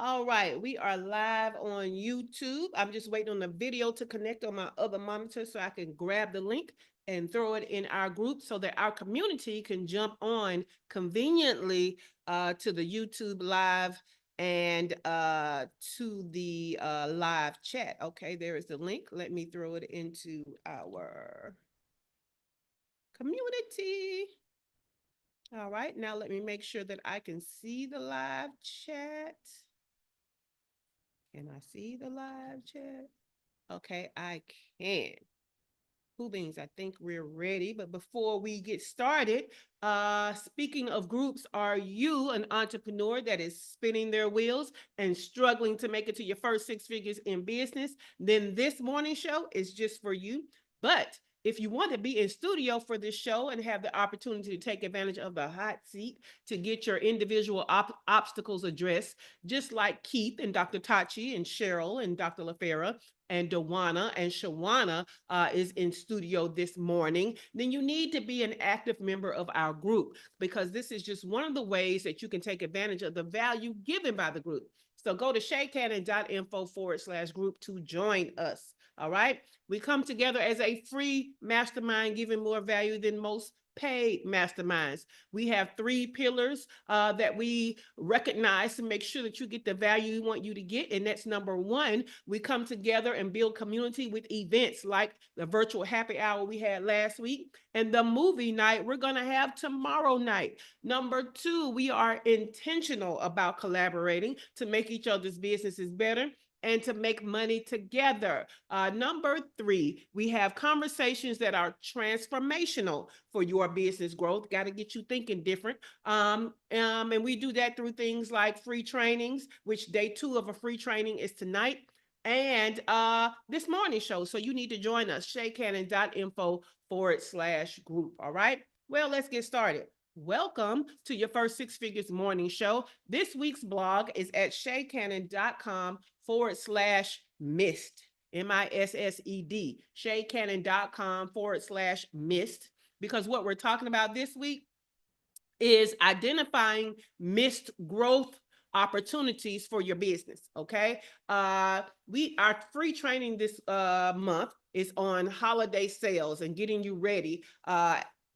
All right, we are live on YouTube. I'm just waiting on the video to connect on my other monitor so I can grab the link and throw it in our group so that our community can jump on conveniently to the YouTube live and to the live chat. Okay, there is the link. Let me throw it into our community. All right, now let me make sure that I can see the live chat. Can I see the live chat? Okay, I can. Cool beans, I think we're ready. But before we get started, speaking of groups, are you an entrepreneur that is spinning their wheels and struggling to make it to your first six figures in business? Then this morning show is just for you. But if you want to be in studio for this show and have the opportunity to take advantage of the hot seat to get your individual obstacles addressed, just like Keith and Dr. Tachi and Cheryl and Dr. LaFera and Dewana and Shawana is in studio this morning, then you need to be an active member of our group, because this is just one of the ways that you can take advantage of the value given by the group. So go to shaycannon.info/group to join us. All right. We come together as a free mastermind, giving more value than most paid masterminds. We have three pillars that we recognize to make sure that you get the value we want you to get. And that's number one, we come together and build community with events like the virtual happy hour we had last week and the movie night we're going to have tomorrow night. Number two, we are intentional about collaborating to make each other's businesses better and to make money together. Number three, we have conversations that are transformational for your business growth. Got to get you thinking different. And we do that through things like free trainings, which day two of a free training is tonight, and this morning show. So you need to join us, shaycannon.info/group. All right. Well, let's get started. Welcome to your first six figures morning show. This week's blog is at shaycannon.com/missed. MISSED. shaycannon.com/missed. Because what we're talking about this week is identifying missed growth opportunities for your business. Okay. Our free training this month is on holiday sales and getting you ready.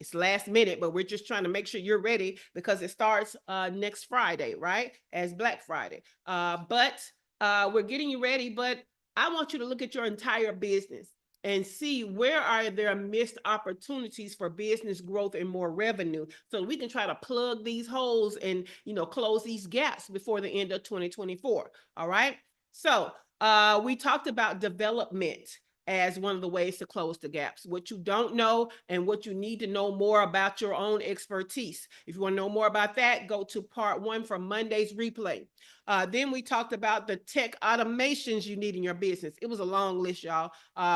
It's last minute, but we're just trying to make sure you're ready because it starts next Friday, right? As Black Friday. But we're getting you ready, but I want you to look at your entire business and see where are there missed opportunities for business growth and more revenue, so we can try to plug these holes and close these gaps before the end of 2024. All right. So we talked about development as one of the ways to close the gaps, what you don't know and what you need to know more about your own expertise. If you want to know more about that, go to part one from Monday's replay. Then we talked about the tech automations you need in your business. It was a long list, y'all,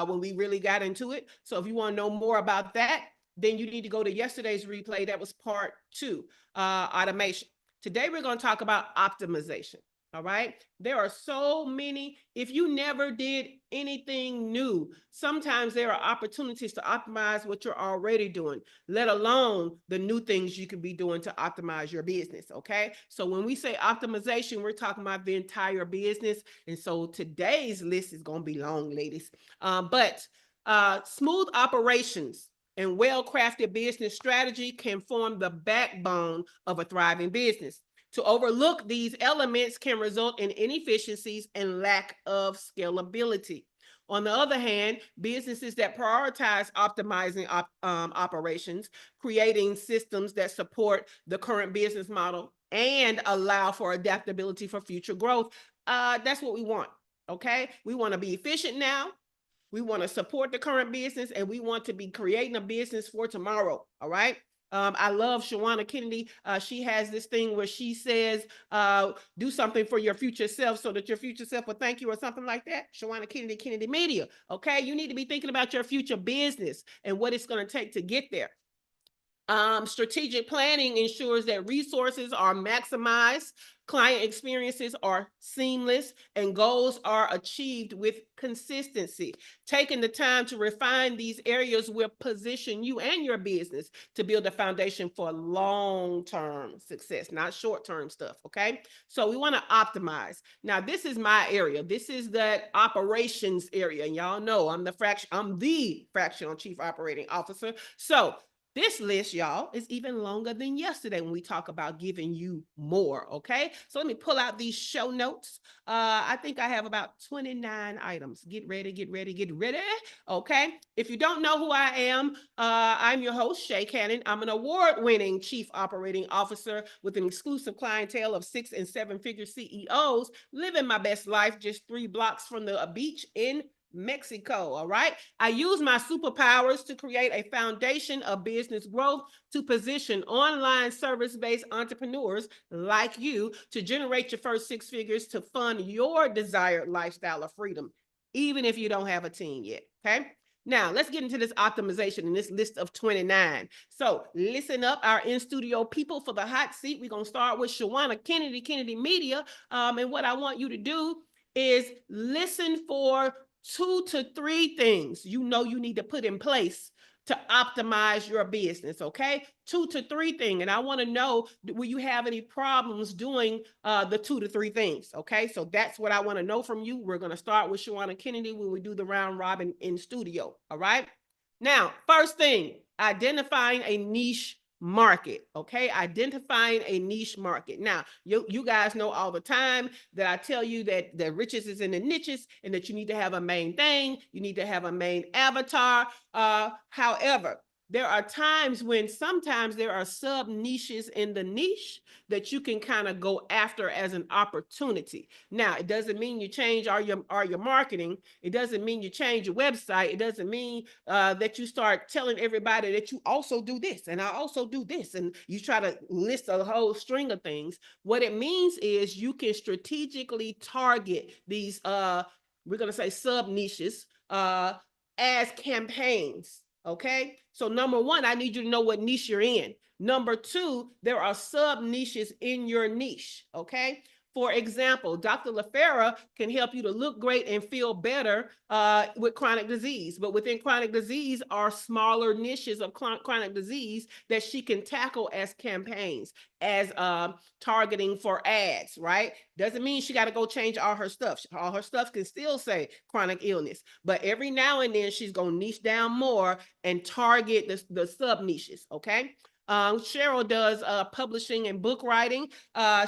when we really got into it. So if you want to know more about that, then you need to go to yesterday's replay. That was part two, automation. Today, we're going to talk about optimization. All right. There are so many. If you never did anything new, sometimes there are opportunities to optimize what you're already doing, let alone the new things you could be doing to optimize your business. Okay. So when we say optimization, we're talking about the entire business. And so today's list is going to be long, ladies. But smooth operations and well-crafted business strategy can form the backbone of a thriving business. To overlook these elements can result in inefficiencies and lack of scalability. On the other hand, businesses that prioritize optimizing operations, creating systems that support the current business model, and allow for adaptability for future growth, that's what we want. Okay, we want to be efficient now. We want to support the current business, and we want to be creating a business for tomorrow. All right. I love Shawana Kennedy. She has this thing where she says, do something for your future self so that your future self will thank you or something like that. Shawana Kennedy, Kennedy Media. Okay. You need to be thinking about your future business and what it's going to take to get there. Strategic planning ensures that resources are maximized, client experiences are seamless, and goals are achieved with consistency. Taking the time to refine these areas will position you and your business to build a foundation for long-term success, not short-term stuff, okay? So we want to optimize. Now, this is my area. This is that operations area. And y'all know I'm the fractional chief operating officer. So this list, y'all, is even longer than yesterday when we talk about giving you more, okay? So let me pull out these show notes. I think I have about 29 items. Get ready, get ready, get ready, okay? If you don't know who I am, I'm your host, Shay Cannon. I'm an award-winning chief operating officer with an exclusive clientele of 6- and 7-figure CEOs, living my best life just 3 blocks from the beach in Mexico. All right. I use my superpowers to create a foundation of business growth to position online service-based entrepreneurs like you to generate your first 6 figures to fund your desired lifestyle of freedom, even if you don't have a team yet. Okay. Now, let's get into this optimization in this list of 29. So listen up, our in-studio people, for the hot seat. We're going to start with Shawana Kennedy, Kennedy Media. And what I want you to do is listen for 2 to 3 things you know you need to put in place to optimize your business, okay? 2 to 3 things. And I want to know, will you have any problems doing the 2 to 3 things, okay? So that's what I want to know from you. We're going to start with Shawana Kennedy when we do the round robin in studio, all right? Now, first thing, identifying a niche market, okay? Identifying a niche market. Now, you guys know all the time that I tell you that the riches is in the niches and that you need to have a main thing, you need to have a main avatar. However, there are times when sometimes there are sub niches in the niche that you can kind of go after as an opportunity. Now, it doesn't mean you change all your marketing. It doesn't mean you change your website. It doesn't mean that you start telling everybody that you also do this and I also do this, and you try to list a whole string of things. What it means is you can strategically target these we're going to say sub niches as campaigns. Okay. So number 1, I need you to know what niche you're in. Number 2, there are sub niches in your niche. Okay. For example, Dr. LaFera can help you to look great and feel better with chronic disease. But within chronic disease are smaller niches of chronic disease that she can tackle as campaigns, as targeting for ads, right? Doesn't mean she got to go change all her stuff. All her stuff can still say chronic illness. But every now and then she's going to niche down more and target the sub niches, okay? Cheryl does publishing and book writing.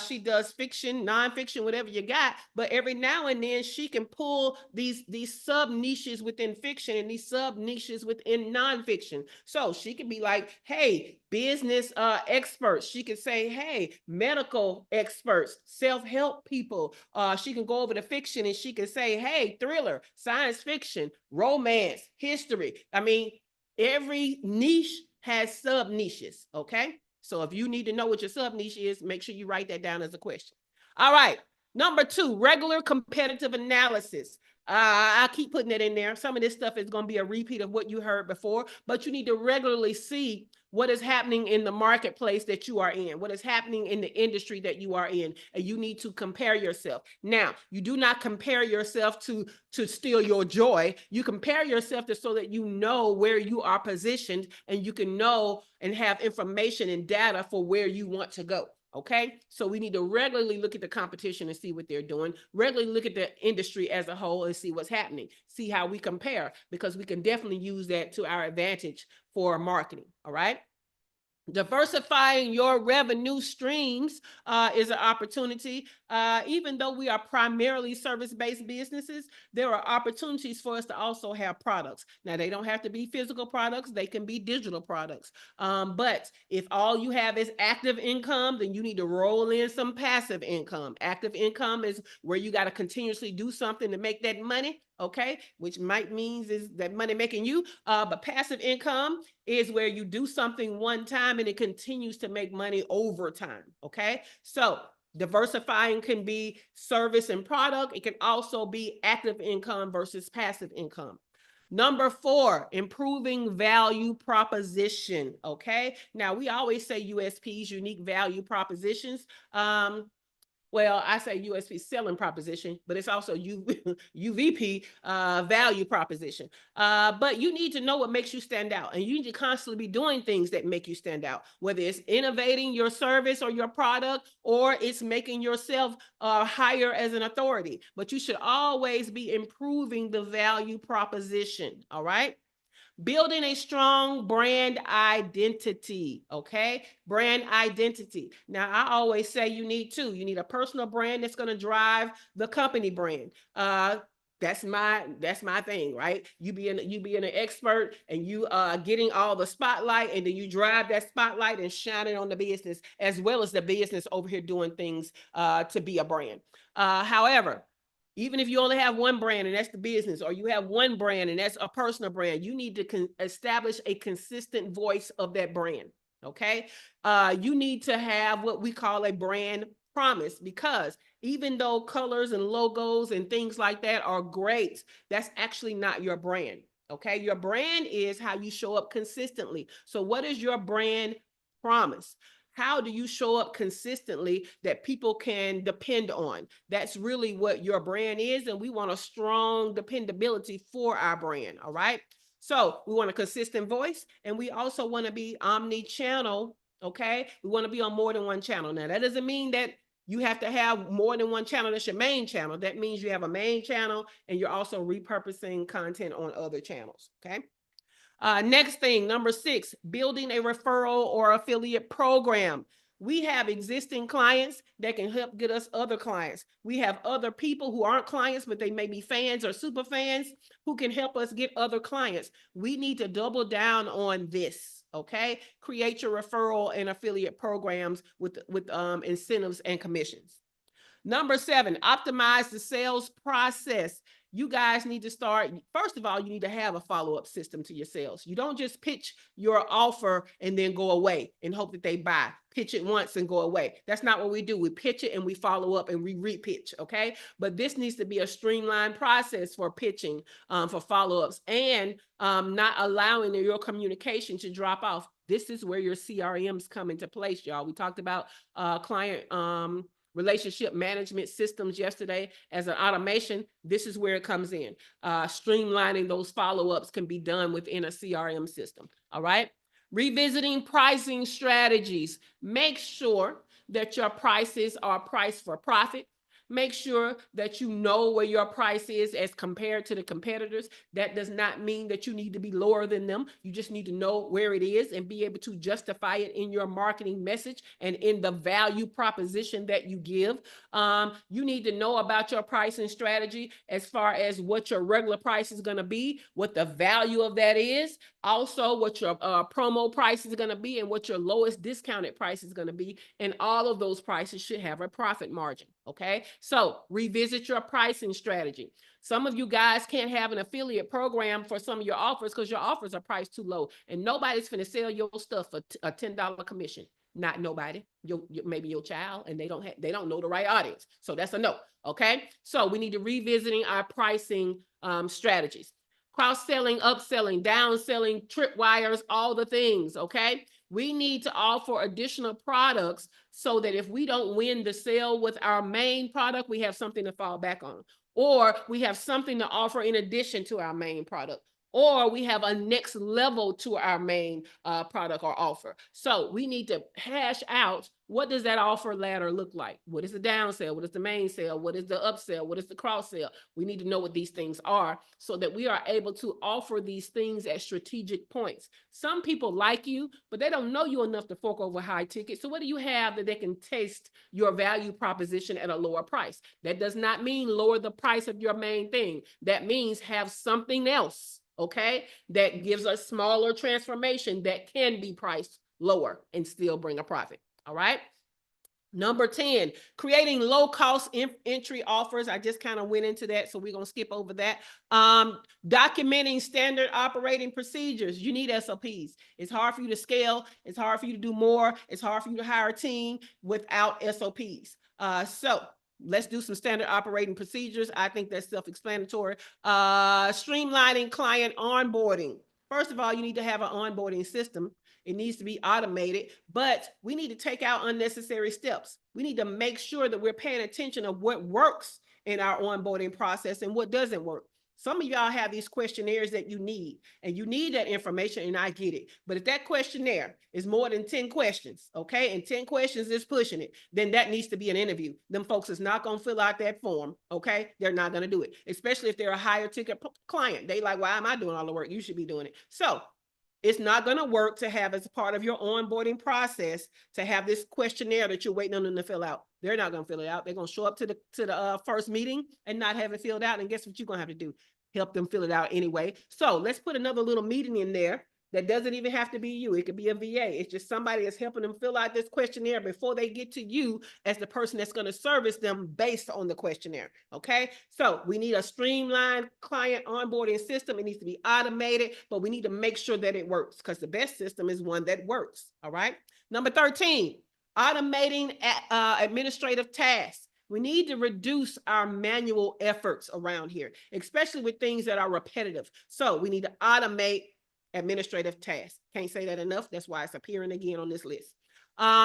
She does fiction, nonfiction, whatever you got. But every now and then she can pull these sub niches within fiction and these sub niches within nonfiction. So she could be like, hey, business experts. She could say, hey, medical experts, self-help people. She can go over to fiction and she can say, hey, thriller, science fiction, romance, history. I mean, every niche has sub niches, okay? So if you need to know what your sub niche is, make sure you write that down as a question. All right. Number 2, regular competitive analysis. I keep putting it in there. Some of this stuff is going to be a repeat of what you heard before, but you need to regularly see what is happening in the marketplace that you are in, what is happening in the industry that you are in, and you need to compare yourself. Now, you do not compare yourself to steal your joy. You compare yourself to so that you know where you are positioned and you can know and have information and data for where you want to go. Okay, so we need to regularly look at the competition and see what they're doing, regularly look at the industry as a whole and see what's happening, see how we compare, because we can definitely use that to our advantage for marketing. All right. Diversifying your revenue streams is an opportunity. Even though we are primarily service-based businesses, there are opportunities for us to also have products. Now, they don't have to be physical products. They can be digital products. But if all you have is active income, then you need to roll in some passive income. Active income is where you got to continuously do something to make that money. Okay, which might means is that money making you, but passive income is where you do something one time and it continues to make money over time. Okay, so diversifying can be service and product. It can also be active income versus passive income. Number 4, improving value proposition. Okay. Now we always say USPs, unique value propositions. Well, I say USP selling proposition, but it's also UVP value proposition. But you need to know what makes you stand out, and you need to constantly be doing things that make you stand out, whether it's innovating your service or your product, or it's making yourself higher as an authority. But you should always be improving the value proposition. All right. Building a strong brand identity, okay? Brand identity. Now, I always say you need two. You need a personal brand that's going to drive the company brand. That's my thing, right? You being an expert, and you getting all the spotlight, and then you drive that spotlight and shine it on the business, as well as the business over here doing things to be a brand. However, even if you only have one brand and that's the business, or you have one brand and that's a personal brand, you need to establish a consistent voice of that brand. Okay. You need to have what we call a brand promise, because even though colors and logos and things like that are great, that's actually not your brand. Okay. Your brand is how you show up consistently. So what is your brand promise? How do you show up consistently that people can depend on? That's really what your brand is. And we want a strong dependability for our brand. All right. So we want a consistent voice, and we also want to be omni-channel. Okay. We want to be on more than one channel. Now, that doesn't mean that you have to have more than one channel. That's your main channel. That means you have a main channel, and you're also repurposing content on other channels. Okay. Next thing, number 6, building a referral or affiliate program. We have existing clients that can help get us other clients. We have other people who aren't clients, but they may be fans or super fans, who can help us get other clients. We need to double down on this. Okay. Create your referral and affiliate programs with incentives and commissions. Number 7, optimize the sales process. You guys need to start. First of all, you need to have a follow-up system to your sales. You don't just pitch your offer and then go away and hope that they buy. Pitch it once and go away. That's not what we do. We pitch it and we follow up and we repitch. Okay. But this needs to be a streamlined process for pitching, for follow-ups, and not allowing your communication to drop off. This is where your CRMs come into place, y'all. We talked about client relationship management systems yesterday as an automation. This is where it comes in. Streamlining those follow-ups can be done within a CRM system. All right. Revisiting pricing strategies. Make sure that your prices are priced for profit. Make sure that you know where your price is as compared to the competitors. That does not mean that you need to be lower than them. You just need to know where it is and be able to justify it in your marketing message and in the value proposition that you give. You need to know about your pricing strategy as far as what your regular price is going to be, what the value of that is, also what your promo price is going to be, and what your lowest discounted price is going to be. And all of those prices should have a profit margin. Okay. So revisit your pricing strategy. Some of you guys can't have an affiliate program for some of your offers because your offers are priced too low, and nobody's going to sell your stuff for a $10 commission. Not nobody. Maybe your child, and they don't know the right audience. So that's a no. Okay. So we need to revisiting our pricing strategies. Cross-selling, upselling, downselling, tripwires, all the things. Okay. We need to offer additional products so that if we don't win the sale with our main product, we have something to fall back on, or we have something to offer in addition to our main product, or we have a next level to our main product or offer. So we need to hash out, what does that offer ladder look like? What is the downsell? What is the main sale? What is the upsell? What is the cross sell? We need to know what these things are so that we are able to offer these things at strategic points. Some people like you, but they don't know you enough to fork over high ticket. So what do you have that they can taste your value proposition at a lower price? That does not mean lower the price of your main thing. That means have something else, okay, that gives a smaller transformation that can be priced lower and still bring a profit. All right. Number 10, creating low-cost entry offers. I just kind of went into that, so we're going to skip over that. Documenting standard operating procedures. You need SOPs. It's hard for you to scale. It's hard for you to do more. It's hard for you to hire a team without SOPs. So Let's do some standard operating procedures. I think that's self-explanatory. Streamlining client onboarding. First of all, you need to have an onboarding system. It needs to be automated, but we need to take out unnecessary steps. We need to make sure that we're paying attention of what works in our onboarding process and what doesn't work. Some of y'all have these questionnaires that you need, and you need that information, and I get it. But if that questionnaire is more than 10 questions, okay, and 10 questions is pushing it, then that needs to be an interview. Them folks is not going to fill out that form, okay? They're not going to do it, especially if they're a higher ticket client. They like, why am I doing all the work? You should be doing it. So it's not going to work to have as part of your onboarding process to have this questionnaire that you're waiting on them to fill out. They're not going to fill it out. They're going to show up to the first meeting and not have it filled out. And guess what you're going to have to do? Help them fill it out anyway. So let's put another little meeting in there that doesn't even have to be you. It could be a VA. It's just somebody that's helping them fill out this questionnaire before they get to you as the person that's going to service them based on the questionnaire. Okay. So we need a streamlined client onboarding system. It needs to be automated, but we need to make sure that it works, because the best system is one that works. All right. Number 13, automating administrative tasks. We need to reduce our manual efforts around here, especially with things that are repetitive. So we need to automate administrative tasks. Can't say that enough. That's why it's appearing again on this list.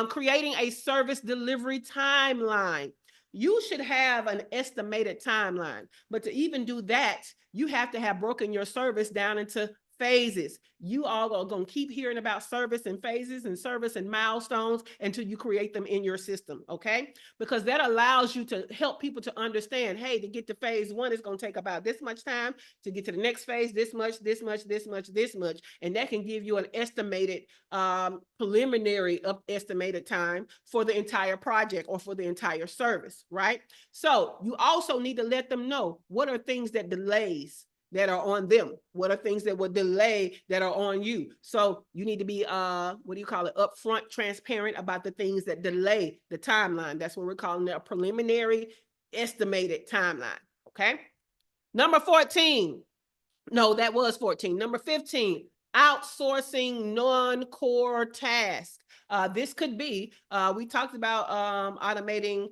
Creating a service delivery timeline. You should have an estimated timeline, but to even do that, you have to have broken your service down into phases. You all are going to keep hearing about service and phases and service and milestones until you create them in your system, okay? Because that allows you to help people to understand, hey, to get to phase one, it's going to take about this much time. To get to the next phase, this much, this much, this much, this much. And that can give you an estimated, preliminary estimated time for the entire project or for the entire service, right? So you also need to let them know what are things that delays that are on them. What are things that would delay that are on you? So you need to be, upfront, transparent about the things that delay the timeline. That's what we're calling a preliminary estimated timeline, okay? Number 14. No, that was 14. Number 15, outsourcing non-core tasks. This could be, we talked about automating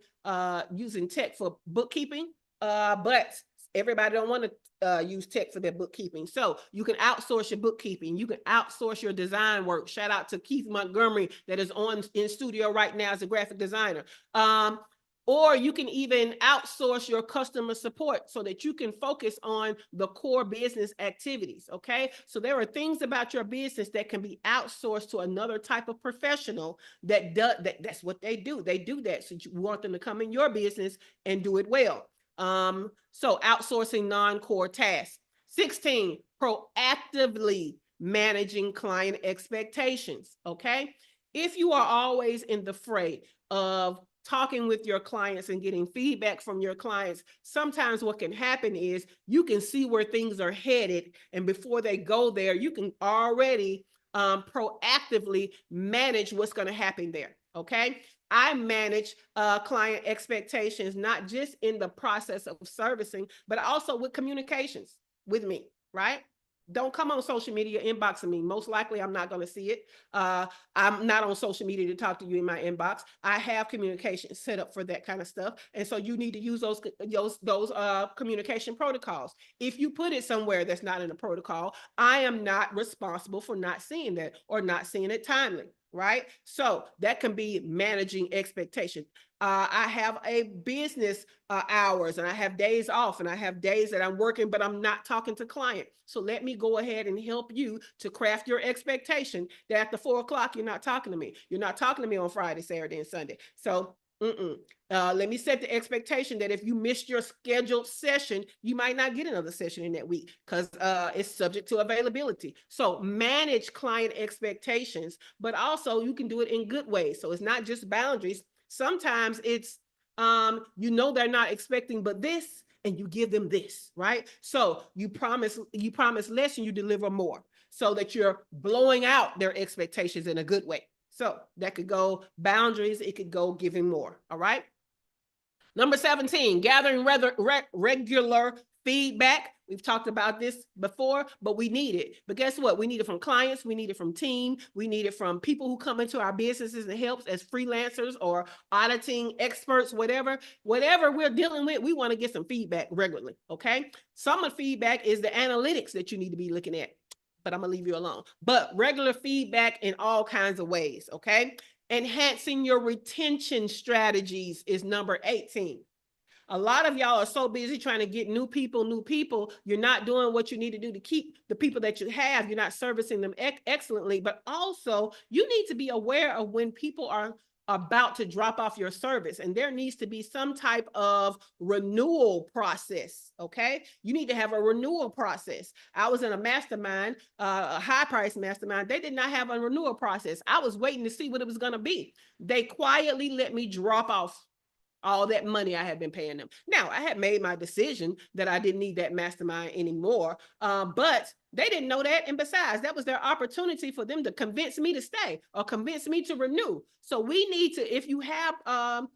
using tech for bookkeeping, but everybody don't want to use tech for their bookkeeping. So you can outsource your bookkeeping. You can outsource your design work. Shout out to Keith Montgomery that is in studio right now as a graphic designer. Or you can even outsource your customer support so that you can focus on the core business activities, okay? So there are things about your business that can be outsourced to another type of professional that's what they do. They do that. So you want them to come in your business and do it well. So outsourcing non-core tasks. 16, proactively managing client expectations, okay? If you are always in the fray of talking with your clients and getting feedback from your clients, sometimes what can happen is you can see where things are headed, and before they go there, you can already proactively manage what's going to happen there, okay? I manage client expectations, not just in the process of servicing, but also with communications with me, right? Don't come on social media inboxing me. Most likely I'm not going to see it. I'm not on social media to talk to you in my inbox. I have communication set up for that kind of stuff. And so you need to use those communication protocols. If you put it somewhere that's not in a protocol, I am not responsible for not seeing that or not seeing it timely, right? So that can be managing expectation. I have a business hours, and I have days off, and I have days that I'm working, but I'm not talking to client. So let me go ahead and help you to craft your expectation that after 4 o'clock, you're not talking to me. You're not talking to me on Friday, Saturday, and Sunday. So let me set the expectation that if you missed your scheduled session, you might not get another session in that week because it's subject to availability. So manage client expectations, but also you can do it in good ways. So it's not just boundaries. Sometimes it's, they're not expecting but this, and you give them this, right? So you promise less and you deliver more so that you're blowing out their expectations in a good way. So that could go boundaries. It could go giving more. All right. Number 17, gathering regular feedback. We've talked about this before, but we need it. But guess what? We need it from clients. We need it from team. We need it from people who come into our businesses and helps as freelancers or auditing experts, whatever we're dealing with. We want to get some feedback regularly. Okay. Some of the feedback is the analytics that you need to be looking at, but I'm going to leave you alone. But regular feedback in all kinds of ways. Okay. Enhancing your retention strategies is number 18. A lot of y'all are so busy trying to get new people. You're not doing what you need to do to keep the people that you have. You're not servicing them excellently, but also you need to be aware of when people are about to drop off your service, and there needs to be some type of renewal process. Okay. You need to have a renewal process. I was in a mastermind, a high price mastermind. They did not have a renewal process. I was waiting to see what it was going to be. They quietly let me drop off all that money I had been paying them. Now, I had made my decision that I didn't need that mastermind anymore, but they didn't know that. And besides, that was their opportunity for them to convince me to stay or convince me to renew. So we need to, if you have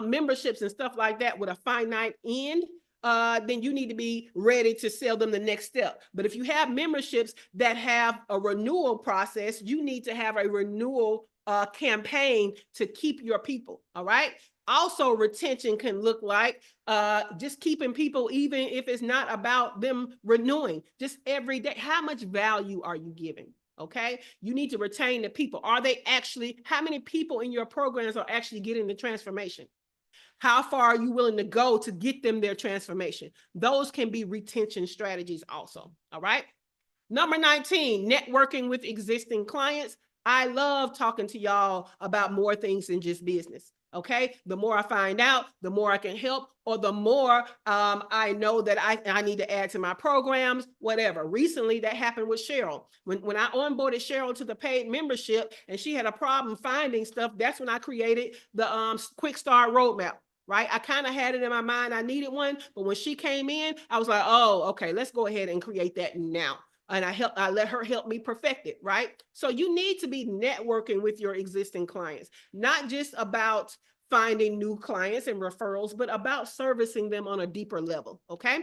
memberships and stuff like that with a finite end, then you need to be ready to sell them the next step. But if you have memberships that have a renewal process, you need to have a renewal campaign to keep your people. All right. Also, retention can look like just keeping people, even if it's not about them renewing, just every day. How much value are you giving? Okay. You need to retain the people. Are they actually, how many people in your programs are actually getting the transformation? How far are you willing to go to get them their transformation? Those can be retention strategies also. All right. Number 19, networking with existing clients. I love talking to y'all about more things than just business. Okay. The more I find out, the more I can help, or the more I know that I need to add to my programs, whatever. Recently, that happened with Cheryl. When I onboarded Cheryl to the paid membership and she had a problem finding stuff, that's when I created the quick start roadmap. Right. I kind of had it in my mind. I needed one, but when she came in, I was like, oh, okay, let's go ahead and create that now. And I let her help me perfect it, right? So you need to be networking with your existing clients, not just about finding new clients and referrals, but about servicing them on a deeper level, okay?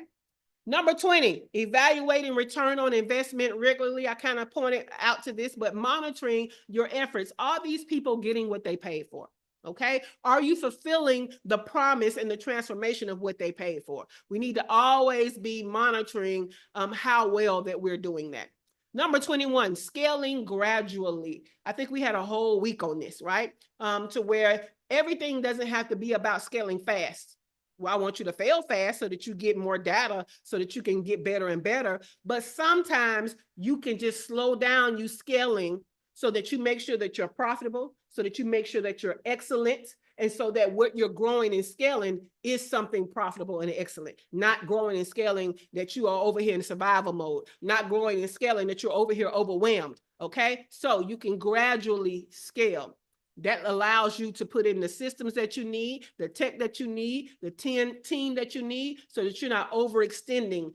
Number 20, evaluating return on investment regularly. I kind of pointed out to this, but monitoring your efforts. Are these people getting what they paid for? Okay. Are you fulfilling the promise and the transformation of what they paid for? We need to always be monitoring how well that we're doing that. Number 21, scaling gradually. I think we had a whole week on this, right? To where everything doesn't have to be about scaling fast. Well, I want you to fail fast so that you get more data so that you can get better and better. But sometimes you can just slow down you scaling so that you make sure that you're profitable, so that you make sure that you're excellent, and so that what you're growing and scaling is something profitable and excellent. Not growing and scaling that you are over here in survival mode, not growing and scaling that you're over here overwhelmed. Okay, so you can gradually scale. That allows you to put in the systems that you need, the tech that you need, the team that you need, so that you're not overextending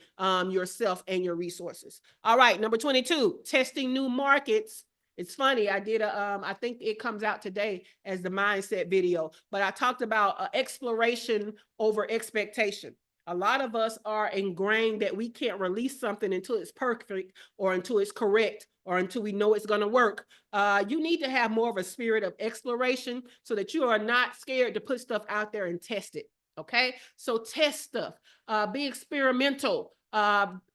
yourself and your resources. All right, number 22, testing new markets. It's funny, I did I think it comes out today as the mindset video, but I talked about exploration over expectation. A lot of us are ingrained that we can't release something until it's perfect or until it's correct or until we know it's going to work. You need to have more of a spirit of exploration so that you are not scared to put stuff out there and test it. Okay, so test stuff, be experimental.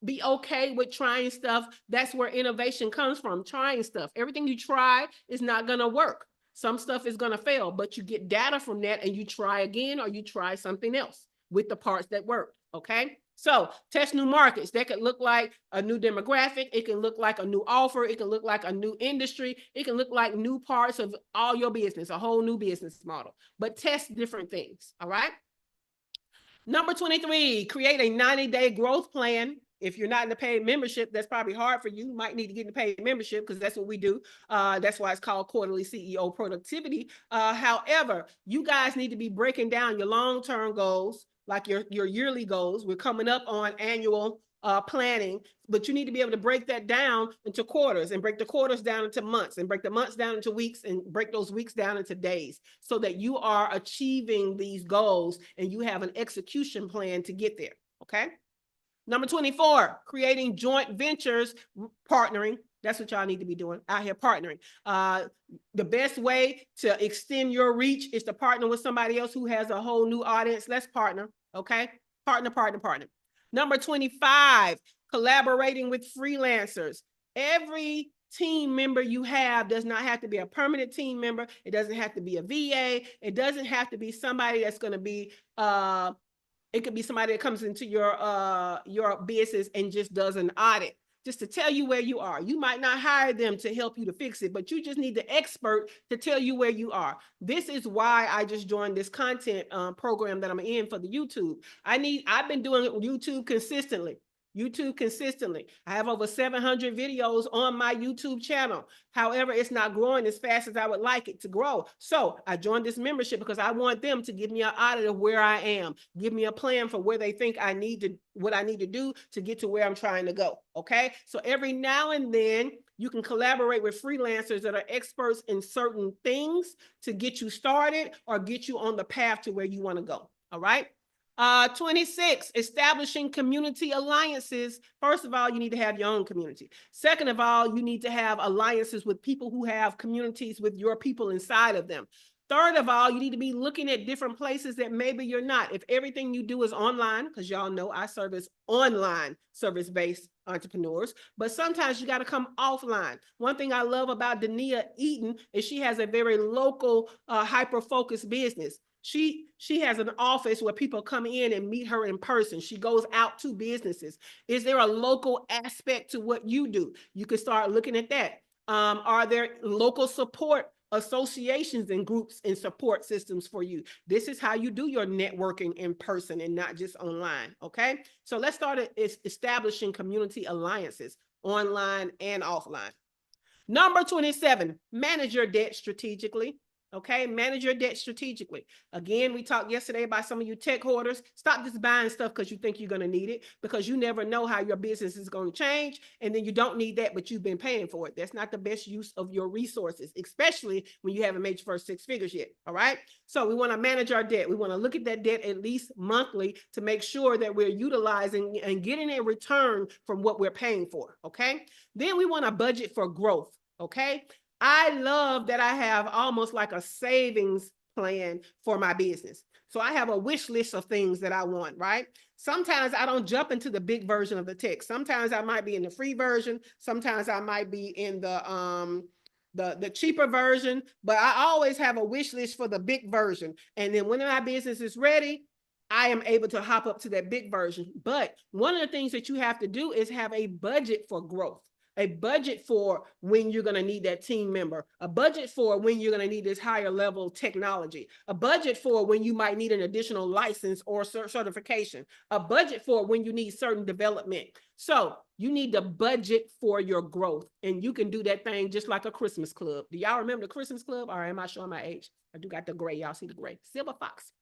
Be okay with trying stuff. That's where innovation comes from, trying stuff. Everything you try is not going to work. Some stuff is going to fail, but you get data from that and you try again, or you try something else with the parts that work. Okay. So test new markets. That could look like a new demographic. It can look like a new offer. It can look like a new industry. It can look like new parts of all your business, a whole new business model, but test different things. All right. Number 23, create a 90-day growth plan. If you're not in the paid membership, that's probably hard for you. You might need to get in the paid membership because that's what we do. That's why it's called quarterly CEO productivity. However, you guys need to be breaking down your long-term goals, like your yearly goals. We're coming up on annual planning, but you need to be able to break that down into quarters and break the quarters down into months and break the months down into weeks and break those weeks down into days so that you are achieving these goals and you have an execution plan to get there. Okay. Number 24, creating joint ventures, partnering. That's what y'all need to be doing out here, partnering. The best way to extend your reach is to partner with somebody else who has a whole new audience. Let's partner, okay? Partner, partner, partner. Number 25, collaborating with freelancers. Every team member you have does not have to be a permanent team member. It doesn't have to be a VA. It doesn't have to be somebody that's going to be it could be somebody that comes into your business and just does an audit, just to tell you where you are. You might not hire them to help you to fix it, but you just need the expert to tell you where you are. This is why I just joined this content program that I'm in for the YouTube. I've been doing YouTube consistently. I have over 700 videos on my YouTube channel. However, it's not growing as fast as I would like it to grow. So I joined this membership because I want them to give me an audit of where I am, give me a plan for where they think what I need to do to get to where I'm trying to go. Okay. So every now and then you can collaborate with freelancers that are experts in certain things to get you started or get you on the path to where you want to go. All right. 26, establishing community alliances. First of all, you need to have your own community. Second of all, you need to have alliances with people who have communities with your people inside of them. Third of all, you need to be looking at different places that maybe you're not. If everything you do is online, because y'all know I service online service-based entrepreneurs, but sometimes you got to come offline. One thing I love about Dania Eaton is she has a very local, hyper-focused business. She has an office where people come in and meet her in person. She goes out to businesses. Is there a local aspect to what you do? You can start looking at that. Are there local support associations and groups and support systems for you? This is how you do your networking in person and not just online, okay? So let's start establishing community alliances online and offline. Number 27, manage your debt strategically. Okay, manage your debt strategically. Again, we talked yesterday about some of you tech hoarders. Stop just buying stuff because you think you're going to need it, because you never know how your business is going to change. And then you don't need that, but you've been paying for it. That's not the best use of your resources, especially when you haven't made your first 6 figures yet. All right. So we want to manage our debt. We want to look at that debt at least monthly to make sure that we're utilizing and getting a return from what we're paying for. Okay. Then we want to budget for growth. Okay. I love that I have almost like a savings plan for my business. So I have a wish list of things that I want, right? Sometimes I don't jump into the big version of the text. Sometimes I might be in the free version. Sometimes I might be in the cheaper version, but I always have a wish list for the big version. And then when my business is ready, I am able to hop up to that big version. But one of the things that you have to do is have a budget for growth. A budget for when you're going to need that team member, a budget for when you're going to need this higher level technology, a budget for when you might need an additional license or certification, a budget for when you need certain development. So you need to budget for your growth, and you can do that thing just like a Christmas club. Do y'all remember the Christmas club? Or am I showing my age? I do got the gray. Y'all see the gray. Silver fox.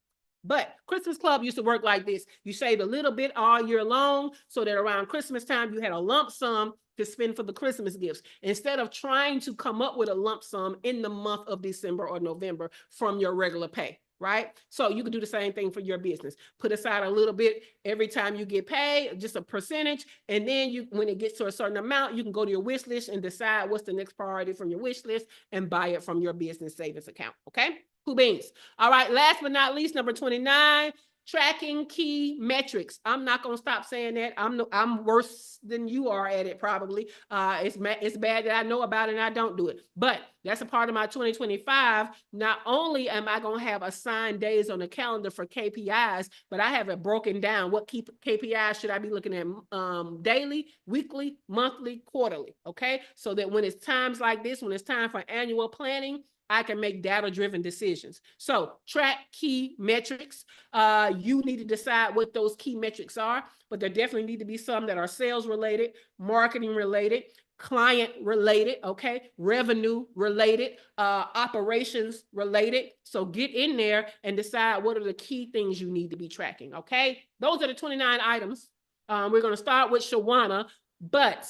But Christmas club used to work like this. You saved a little bit all year long so that around Christmas time, you had a lump sum to spend for the Christmas gifts, instead of trying to come up with a lump sum in the month of December or November from your regular pay, right? So you can do the same thing for your business. Put aside a little bit every time you get paid, just a percentage. And then when it gets to a certain amount, you can go to your wish list and decide what's the next priority from your wish list and buy it from your business savings account, okay? Cool beans. All right, last but not least, number 29, tracking key metrics. I'm not going to stop saying that. I'm worse than you are at it probably. It's bad that I know about it and I don't do it. But that's a part of my 2025. Not only am I going to have assigned days on the calendar for KPIs, but I have it broken down. What KPIs should I be looking at daily, weekly, monthly, quarterly? Okay, so that when it's times like this, when it's time for annual planning, I can make data-driven decisions. So track key metrics. You need to decide what those key metrics are, but there definitely need to be some that are sales related, marketing related, client related, okay, revenue related, operations related. So get in there and decide what are the key things you need to be tracking, okay? Those are the 29 items. We're going to start with Shawana, but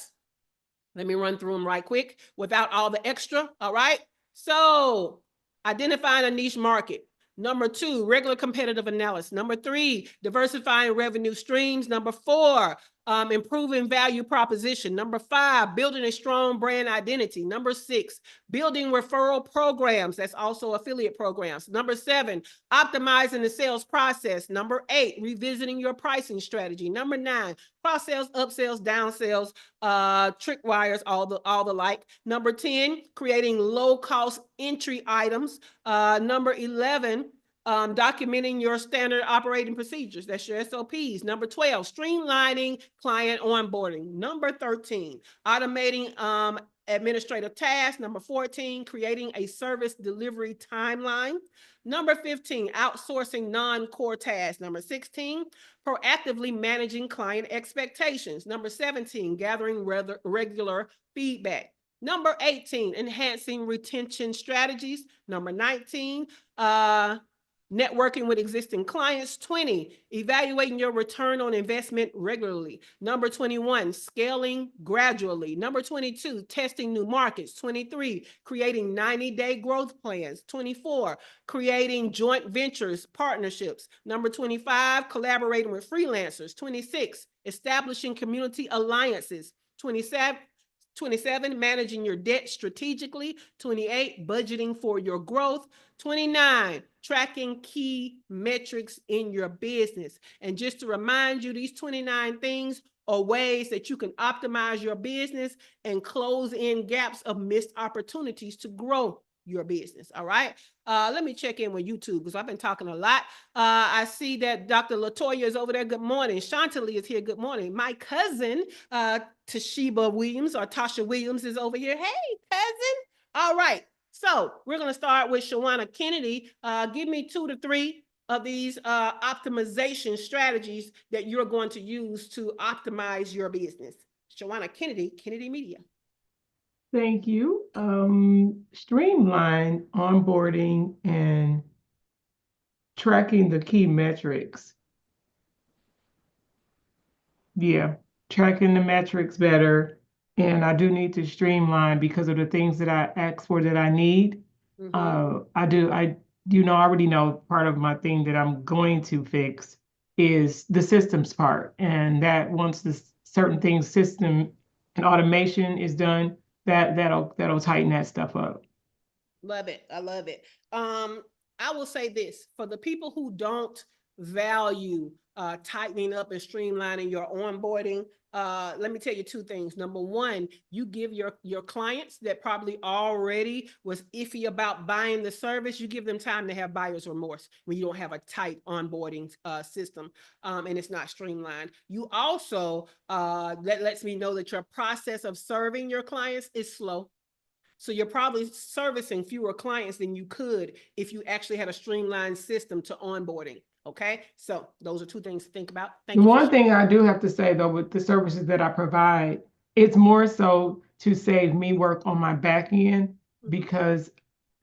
let me run through them right quick without all the extra, all right? So identifying a niche market. Number 2, regular competitive analysis. Number 3, diversifying revenue streams. Number 4, Improving value proposition. Number 5, building a strong brand identity. Number 6, building referral programs. That's also affiliate programs. Number 7, optimizing the sales process. Number 8, revisiting your pricing strategy. Number 9, cross sales, upsells, downsells, trick wires, all the like. Number 10, creating low cost entry items. Number 11, documenting your standard operating procedures. That's your SOPs. Number 12, streamlining client onboarding. Number 13, automating administrative tasks. Number 14, creating a service delivery timeline. Number 15, outsourcing non-core tasks. Number 16, proactively managing client expectations. Number 17, gathering regular feedback. Number 18, enhancing retention strategies. Number 19, networking with existing clients. 20, evaluating your return on investment regularly. Number 21, scaling gradually. Number 22, testing new markets. 23, creating 90-day growth plans. 24, creating joint ventures, partnerships. Number 25, collaborating with freelancers. 26, establishing community alliances. 27, managing your debt strategically. 28, budgeting for your growth. 29, tracking key metrics in your business. And just to remind you, these 29 things are ways that you can optimize your business and close in gaps of missed opportunities to grow your business. All right. Let me check in with YouTube because I've been talking a lot. I see that Dr. Latoya is over there. Good morning. Chantilly is here. Good morning. My cousin, Tashiba Williams or Tasha Williams is over here. Hey, cousin. All right. So we're going to start with Shawana Kennedy. Give me 2 to 3 of these optimization strategies that you're going to use to optimize your business. Shawana Kennedy, Kennedy Media. Thank you. Streamline onboarding and tracking the key metrics. Yeah, tracking the metrics better. And I do need to streamline because of the things that I asked for that I need. I already know part of my thing that I'm going to fix is the systems part. And that once the certain things, system and automation is done, that'll tighten that stuff up. Love it. I love it. I will say this for the people who don't value tightening up and streamlining your onboarding. Let me tell you 2 things. Number 1, you give your clients that probably already was iffy about buying the service, you give them time to have buyer's remorse when you don't have a tight onboarding system and it's not streamlined. You also, that lets me know that your process of serving your clients is slow. So you're probably servicing fewer clients than you could if you actually had a streamlined system to onboarding. Okay, so those are 2 things to think about. Thank you. One thing I do have to say though, with the services that I provide, it's more so to save me work on my back end because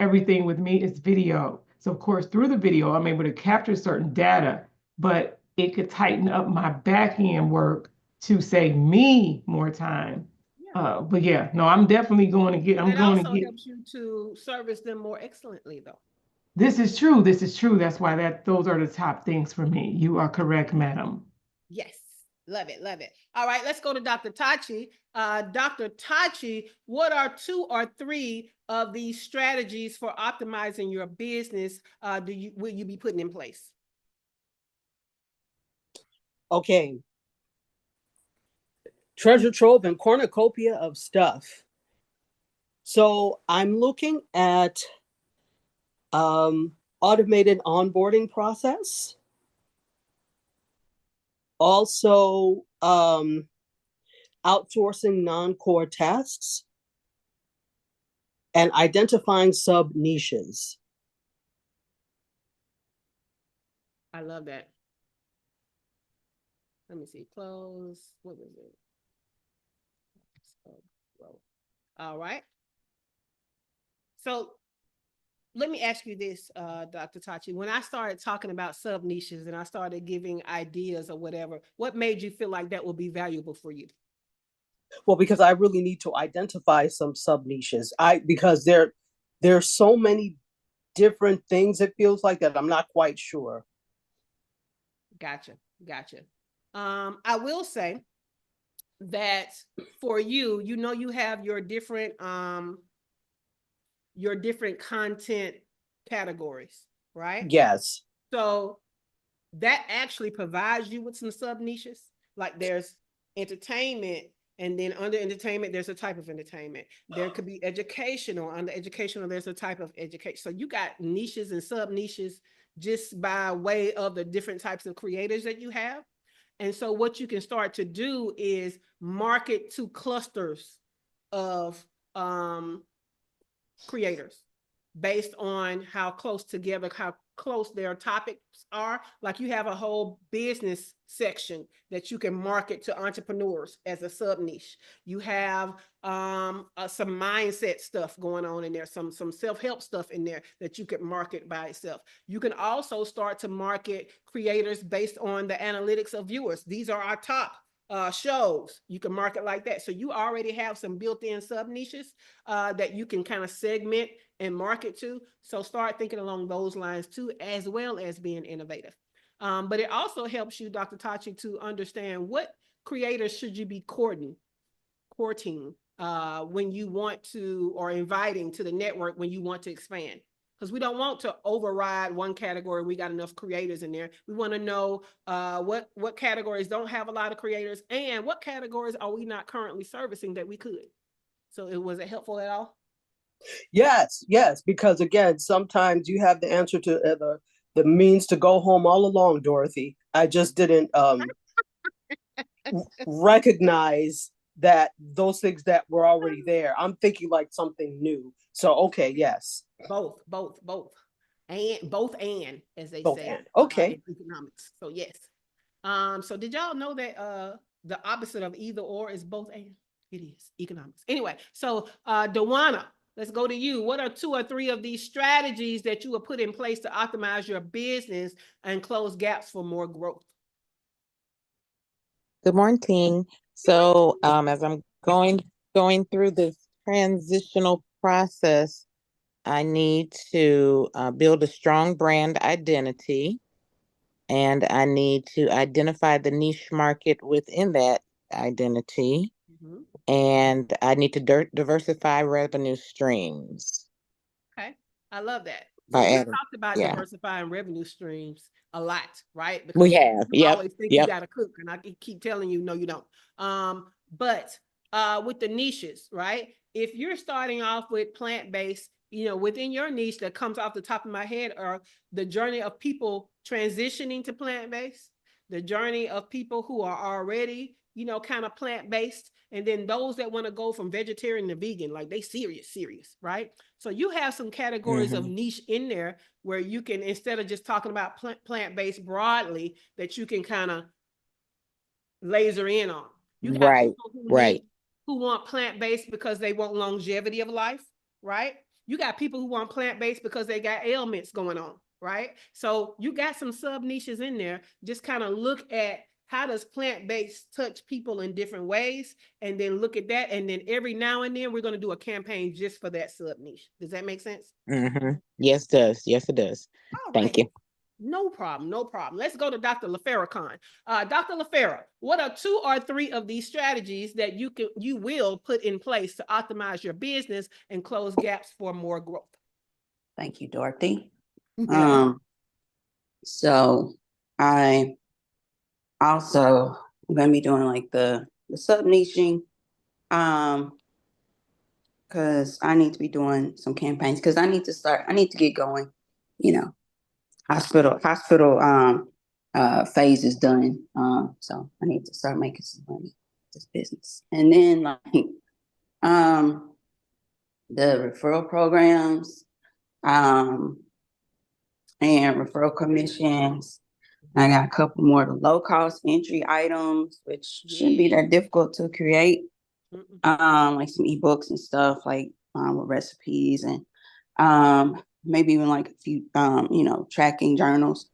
everything with me is video. So of course, through the video, I'm able to capture certain data, but it could tighten up my back end work to save me more time. But yeah, no, I'm definitely going to get. It also helps you to service them more excellently, though. This is true. This is true. That's why those are the top things for me. You are correct, madam. Yes. Love it. Love it. All right, let's go to Dr. Tachi. Dr. Tachi, what are 2 or 3 of these strategies for optimizing your business will you be putting in place? Okay. Treasure trove and cornucopia of stuff. So I'm looking at automated onboarding process. Also, outsourcing non-core tasks and identifying sub niches. I love that. Let me see. Close. What was it? All right. So let me ask you this, Dr. Tachi. When I started talking about sub niches and I started giving ideas or whatever, what made you feel like that would be valuable for you? Well, because I really need to identify some sub niches. Because there's so many different things, it feels like, that I'm not quite sure. Gotcha. I will say that for you, you have your different content categories, right? Yes. So that actually provides you with some sub niches. Like there's entertainment, and then under entertainment, there's a type of entertainment. There could be educational. Under educational, there's a type of education. So you got niches and sub niches just by way of the different types of creators that you have. And so what you can start to do is market to clusters of creators based on how close together, how close their topics are. Like you have a whole business section that you can market to entrepreneurs as a sub niche. You have some mindset stuff going on in there, some self-help stuff in there that you can market by itself. You can also start to market creators based on the analytics of viewers. These are our top shows. You can market like that. So you already have some built-in sub niches that you can kind of segment and market to. So start thinking along those lines too, as well as being innovative. But it also helps you, Dr. Tachi, to understand what creators should you be courting when you want to, or inviting to the network when you want to expand. Because we don't want to override one category. We got enough creators in there. We want to know what categories don't have a lot of creators, and what categories are we not currently servicing that we could. So was it helpful at all? Yes, because again, sometimes you have the answer to the means to go home all along, Dorothy. I just didn't recognize that those things that were already there. I'm thinking like something new. So okay, yes. Both, and as they Both say, and. Okay. in economics. So yes. So did y'all know that the opposite of either or is both and? It is economics. Anyway, so Dewana, let's go to you. What are 2 or 3 of these strategies that you will put in place to optimize your business and close gaps for more growth? Good morning. So as I'm going through this transitional process, I need to build a strong brand identity, and I need to identify the niche market within that identity, and I need to diversify revenue streams. Okay, I love that. So By we adding, talked about yeah. diversifying revenue streams a lot, right? Because We have, you yep, always think yep. you got to cook, and I keep telling you, no, you don't. But with the niches, right? If you're starting off with plant-based, within your niche that comes off the top of my head are the journey of people transitioning to plant-based, the journey of people who are already, kind of plant-based, and then those that want to go from vegetarian to vegan, like they serious, right? So you have some categories of niche in there where you can, instead of just talking about plant-based broadly, that you can kind of laser in on. You got people who want plant-based because they want longevity of life, right? You got people who want plant-based because they got ailments going on, right? So you got some sub niches in there. Just kind of look at how does plant-based touch people in different ways, and then look at that. And then every now and then we're going to do a campaign just for that sub niche. Does that make sense? Yes, it does. Yes, it does. Thank you. No problem. Let's go to Dr. LaFerra. Dr. LaFerra, what are 2 or 3 of these strategies that you will put in place to optimize your business and close gaps for more growth? Thank you, Dorothy. So I also am going to be doing like the sub niching, because I need to be doing some campaigns, because I need to get going, hospital phase is done. So I need to start making some money, this business. And then like the referral programs, and referral commissions. I got a couple more low-cost entry items, which shouldn't be that difficult to create. Like some ebooks and stuff, like with recipes, and maybe even like a few tracking journals.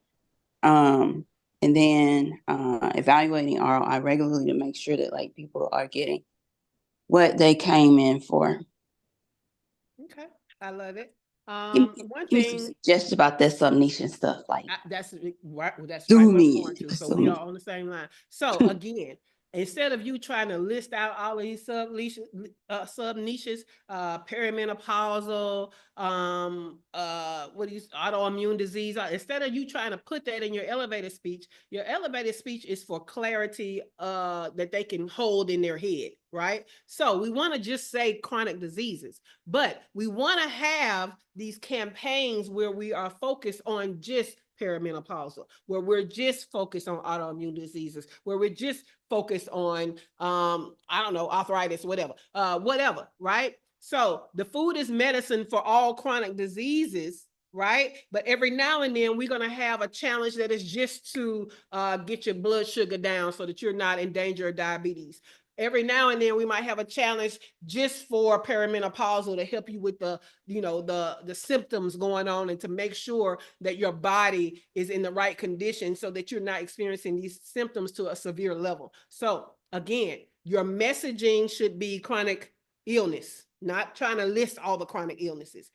And then evaluating ROI regularly to make sure that like people are getting what they came in for. Okay, I love it. Give One me thing some suggestions about that sub niche and stuff like. that's right. That's Zoom right. in. So we are on the same line. So again, Instead of you trying to list out all of these sub niches, perimenopausal, autoimmune disease, instead of you trying to put that in your elevator speech, your elevator speech is for clarity that they can hold in their head, right? So we want to just say chronic diseases, but we want to have these campaigns where we are focused on just perimenopausal, where we're just focused on autoimmune diseases, where we're just focused on I don't know, arthritis, whatever, right? So the food is medicine for all chronic diseases, right? But every now and then we're going to have a challenge that is just to get your blood sugar down so that you're not in danger of diabetes. Every now and then we might have a challenge just for perimenopausal to help you with the symptoms going on and to make sure that your body is in the right condition so that you're not experiencing these symptoms to a severe level. So again, your messaging should be chronic illness, not trying to list all the chronic illnesses.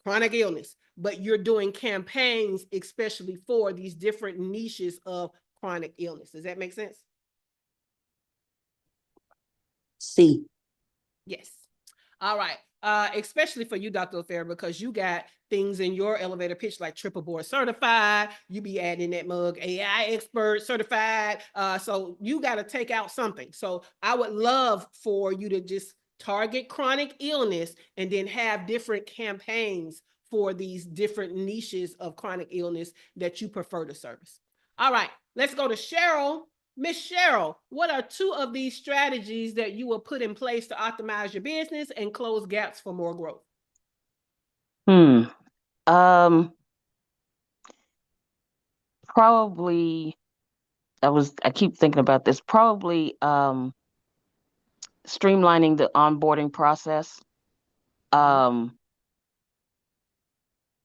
Chronic illness, but you're doing campaigns especially for these different niches of chronic illness. Does that make sense? C. Yes. All right. Especially for you, Dr. LaFera, because you got things in your elevator pitch like triple board certified. You be adding that mug AI expert certified. So you got to take out something. So I would love for you to just target chronic illness and then have different campaigns for these different niches of chronic illness that you prefer to service. All right, let's go to Cheryl. Miss Cheryl, what are 2 of these strategies that you will put in place to optimize your business and close gaps for more growth? Probably, I keep thinking about this, probably streamlining the onboarding process,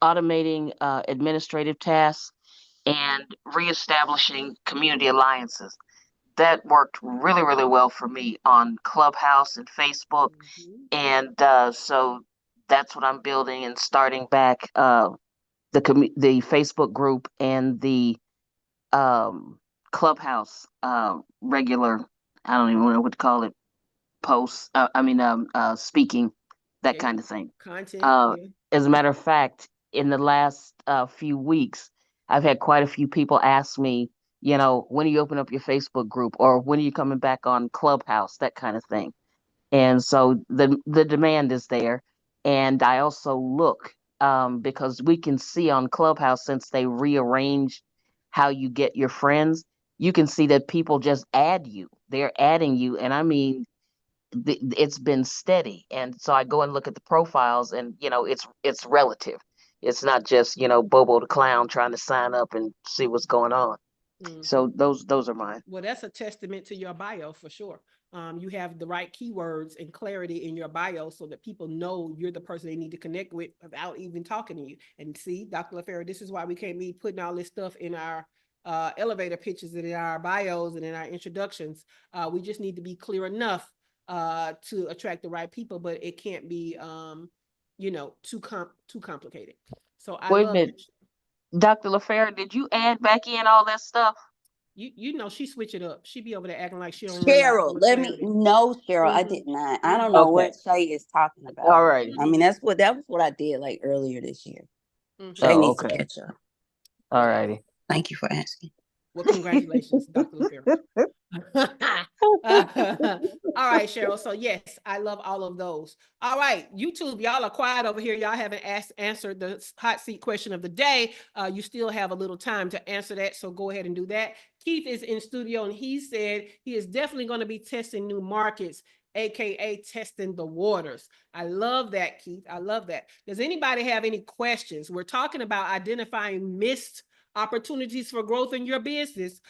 automating administrative tasks, and reestablishing community alliances. That worked really, really well for me on Clubhouse and Facebook. And so that's what I'm building and starting back the Facebook group and the Clubhouse regular, I don't even know what to call it, posts. Speaking, that kind of thing. Content. As a matter of fact, in the last few weeks, I've had quite a few people ask me, when do you open up your Facebook group, or when are you coming back on Clubhouse, that kind of thing. And so the demand is there. And I also look because we can see on Clubhouse, since they rearranged how you get your friends, you can see that people just add you. They're adding you. And I mean, it's been steady. And so I go and look at the profiles, and, it's relative. It's not just, Bobo the clown trying to sign up and see what's going on. So those are mine. Well, that's a testament to your bio for sure. You have the right keywords and clarity in your bio so that people know you're the person they need to connect with without even talking to you. And see, Dr. LaFera, this is why we can't be putting all this stuff in our elevator pitches and in our bios and in our introductions. We just need to be clear enough to attract the right people, but it can't be, too complicated. So I Wait a love minute. that. Dr. LaFera, did you add back in all that stuff? She switch it up. She be over there acting like she don't Cheryl, let me know, Cheryl. I did not. I don't know what Shay is talking about. All right. I mean, that was what I did like earlier this year. Shay needs to catch up. All righty. Thank you for asking. Well, congratulations, Dr. LaFera. All right, Cheryl. So yes, I love all of those. All right, YouTube, y'all are quiet over here. Y'all haven't answered the hot seat question of the day. You still have a little time to answer that, so go ahead and do that. Keith is in studio, and he said he is definitely going to be testing new markets, AKA testing the waters. I love that, Keith. I love that. Does anybody have any questions? We're talking about identifying missed opportunities for growth in your business.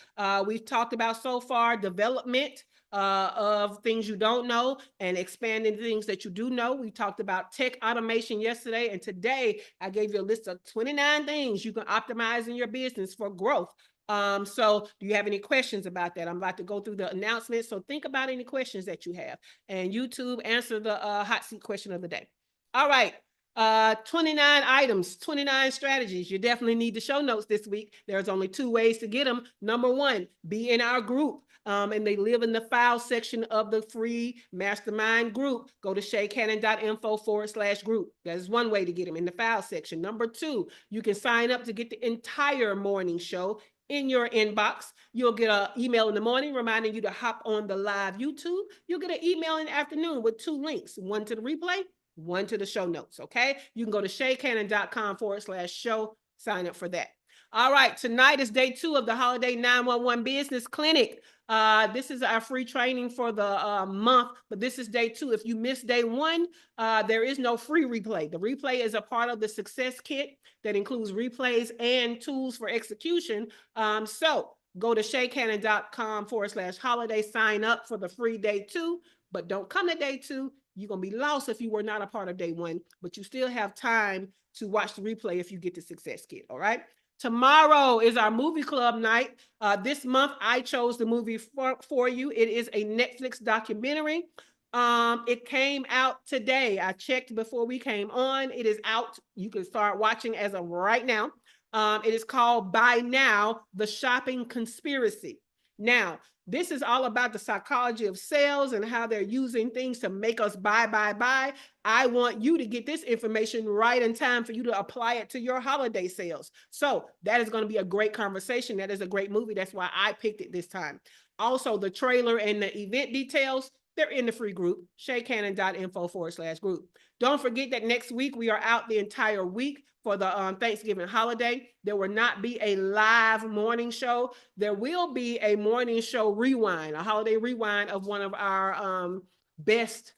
We've talked about so far development of things you don't know and expanding things that you do know. We talked about tech automation yesterday, and today I gave you a list of 29 things you can optimize in your business for growth. So do you have any questions about that? I'm about to go through the announcements, so think about any questions that you have. And YouTube, answer the hot seat question of the day. All right. 29 items, 29 strategies. You definitely need the show notes this week. There's only 2 ways to get them. Number 1, be in our group. And they live in the file section of the free mastermind group. Go to shaycannon.info/group. That's one way to get them in the file section. Number 2, you can sign up to get the entire morning show in your inbox. You'll get an email in the morning reminding you to hop on the live YouTube. You'll get an email in the afternoon with 2 links, one to the replay, one to the show notes. Okay. You can go to shaycannon.com/show, sign up for that. All right. Tonight is day 2 of the Holiday 911 Business Clinic. This is our free training for the month, but this is day 2. If you missed day 1, there is no free replay. The replay is a part of the success kit that includes replays and tools for execution. So go to shaycannon.com/holiday, sign up for the free day 2, but don't come to day 2. You're going to be lost if you were not a part of day 1, but you still have time to watch the replay if you get the success kit. All right. Tomorrow is our movie club night. This month, I chose the movie for you. It is a Netflix documentary. It came out today. I checked before we came on. It is out. You can start watching as of right now. It is called By Now, The Shopping Conspiracy. Now, this is all about the psychology of sales and how they're using things to make us buy. I want you to get this information right in time for you to apply it to your holiday sales. So that is going to be a great conversation. That is a great movie. That's why I picked it this time. Also, the trailer and the event details, they're in the free group, shaycannon.info/group. Don't forget that next week we are out the entire week for the Thanksgiving holiday. There will not be a live morning show. There will be a morning show rewind, a holiday rewind of one of our best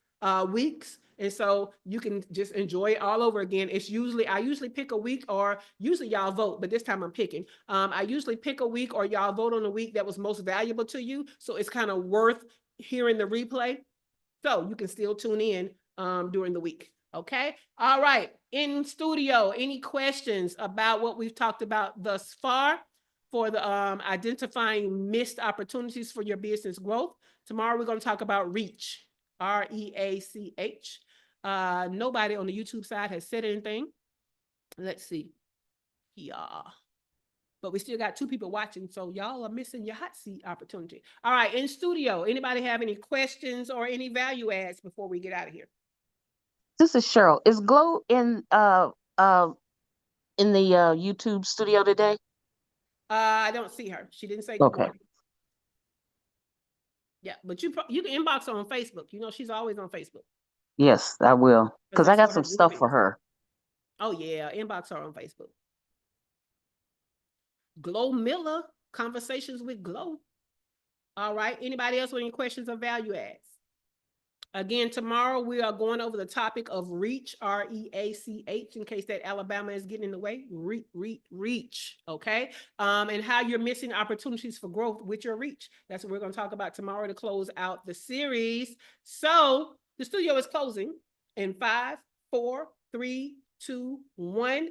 weeks. And so you can just enjoy it all over again. I usually pick a week, or usually y'all vote, but this time I'm picking. I usually pick a week, or y'all vote on a week that was most valuable to you. So it's kind of worth hearing the replay. So you can still tune in during the week. Okay. All right. In studio, any questions about what we've talked about thus far for the identifying missed opportunities for your business growth? Tomorrow, we're going to talk about reach, REACH. Nobody on the YouTube side has said anything. Let's see. Yeah. But we still got 2 people watching, so y'all are missing your hot seat opportunity. All right. In studio, anybody have any questions or any value adds before we get out of here? This is Cheryl. Is Glow in the YouTube studio today? I don't see her. She didn't say good Okay. morning. Yeah, but you can inbox her on Facebook. You know, she's always on Facebook. Yes, I will. Because I got some stuff for her. Oh, yeah. Inbox her on Facebook. Glow Miller, Conversations with Glow. All right. Anybody else with any questions or value adds? Again, tomorrow we are going over the topic of reach, REACH, in case that Alabama is getting in the way. Reach, okay? And how you're missing opportunities for growth with your reach. That's what we're going to talk about tomorrow to close out the series. So the studio is closing in 5, 4, 3, 2, 1.